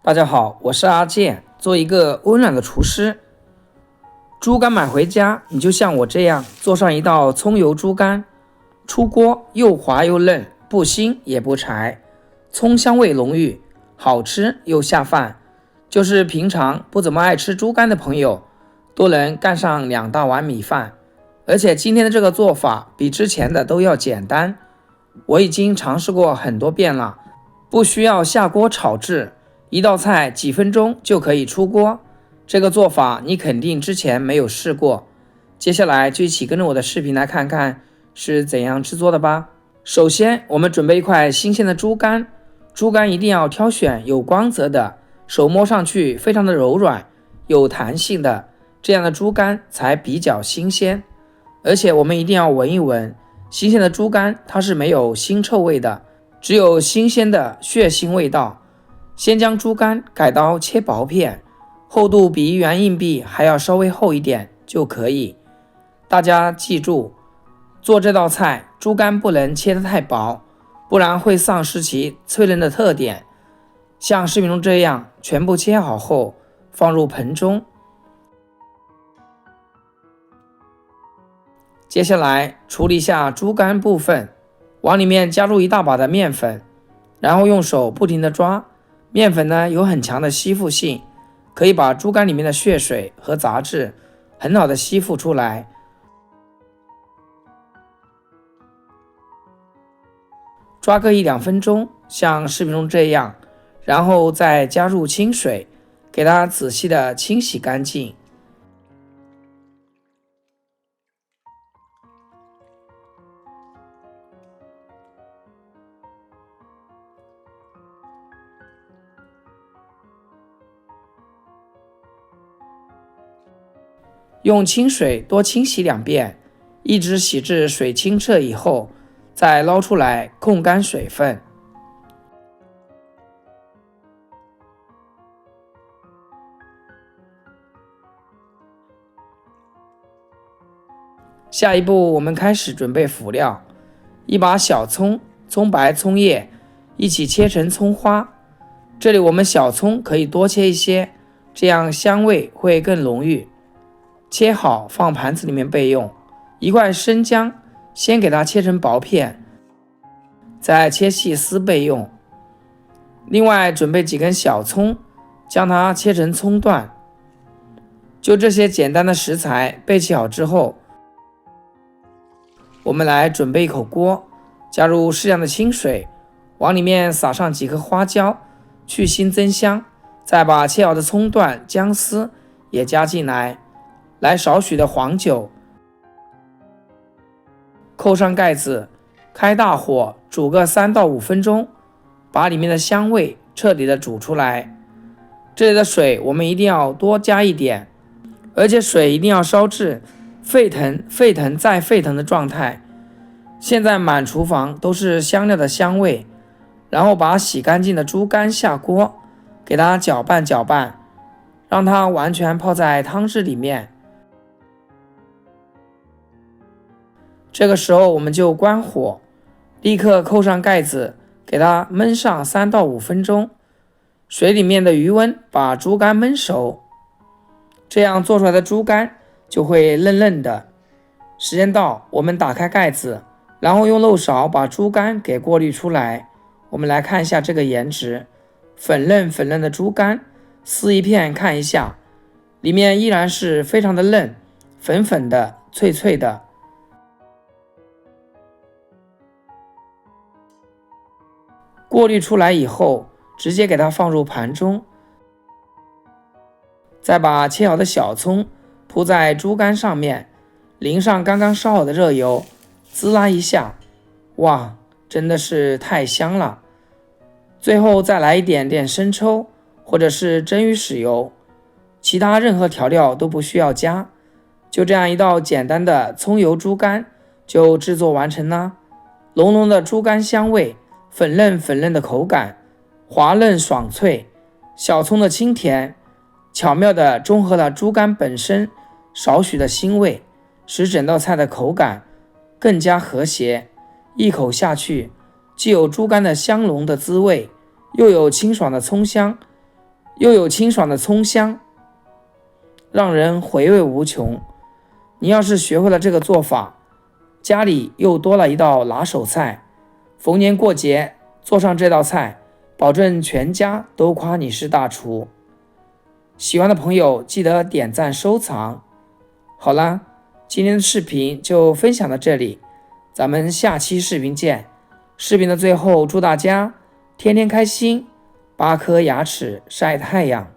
大家好，我是阿健，做一个温暖的厨师。猪肝买回家，你就像我这样做上一道葱油猪肝，出锅又滑又嫩，不腥也不柴，葱香味浓郁，好吃又下饭。就是平常不怎么爱吃猪肝的朋友，都能干上2大碗米饭。而且今天的这个做法比之前的都要简单，我已经尝试过很多遍了，不需要下锅炒制。一道菜几分钟就可以出锅，这个做法你肯定之前没有试过。接下来就一起跟着我的视频来看看是怎样制作的吧。首先我们准备一块新鲜的猪肝，猪肝一定要挑选有光泽的，手摸上去非常的柔软有弹性的，这样的猪肝才比较新鲜。而且我们一定要闻一闻，新鲜的猪肝它是没有腥臭味的，只有新鲜的血腥味道。先将猪肝改刀切薄片，厚度比1元硬币还要稍微厚一点就可以。大家记住，做这道菜猪肝不能切得太薄，不然会丧失其脆嫩的特点。像视频中这样全部切好后放入盆中。接下来处理一下猪肝部分，往里面加入1大把的面粉，然后用手不停地抓。面粉呢有很强的吸附性，可以把猪肝里面的血水和杂质很好的吸附出来。抓个1-2分钟，像视频中这样，然后再加入清水，给它仔细的清洗干净。用清水多清洗2遍，一直洗至水清澈以后，再捞出来控干水分。下一步我们开始准备辅料，一把小葱、葱白、葱叶一起切成葱花，这里我们小葱可以多切一些，这样香味会更浓郁。切好放盘子里面备用。1块生姜，先给它切成薄片，再切细丝备用。另外准备几根小葱，将它切成葱段。就这些简单的食材备齐好之后，我们来准备一口锅，加入适量的清水，往里面撒上几颗花椒，去腥增香，再把切好的葱段、姜丝也加进来。来少许的黄酒，扣上盖子，开大火煮个3到5分钟，把里面的香味彻底的煮出来。这里的水我们一定要多加一点，而且水一定要烧至沸腾再沸腾的状态。现在满厨房都是香料的香味，然后把洗干净的猪肝下锅，给它搅拌搅拌，让它完全泡在汤汁里面。这个时候我们就关火，立刻扣上盖子，给它焖上3到5分钟。水里面的余温把猪肝焖熟，这样做出来的猪肝就会嫩嫩的。时间到，我们打开盖子，然后用漏勺把猪肝给过滤出来。我们来看一下这个颜值，粉嫩粉嫩的猪肝，撕一片看一下，里面依然是非常的嫩，粉粉的，脆脆的。过滤出来以后，直接给它放入盘中，再把切好的小葱铺在猪肝上面，淋上刚刚烧好的热油，滋啦一下，哇，真的是太香了。最后再来一点点生抽或者是蒸鱼豉油，其他任何调料都不需要加。就这样一道简单的葱油猪肝就制作完成啦。浓浓的猪肝香味，粉嫩粉嫩的口感，滑嫩爽脆，小葱的清甜，巧妙地中和了猪肝本身少许的腥味，使整道菜的口感更加和谐。一口下去，既有猪肝的香浓的滋味，又有清爽的葱香，又有清爽的葱香，让人回味无穷。你要是学会了这个做法，家里又多了一道拿手菜，逢年过节做上这道菜，保证全家都夸你是大厨。喜欢的朋友记得点赞收藏。好啦，今天的视频就分享到这里，咱们下期视频见。视频的最后，祝大家天天开心，8颗牙齿晒太阳。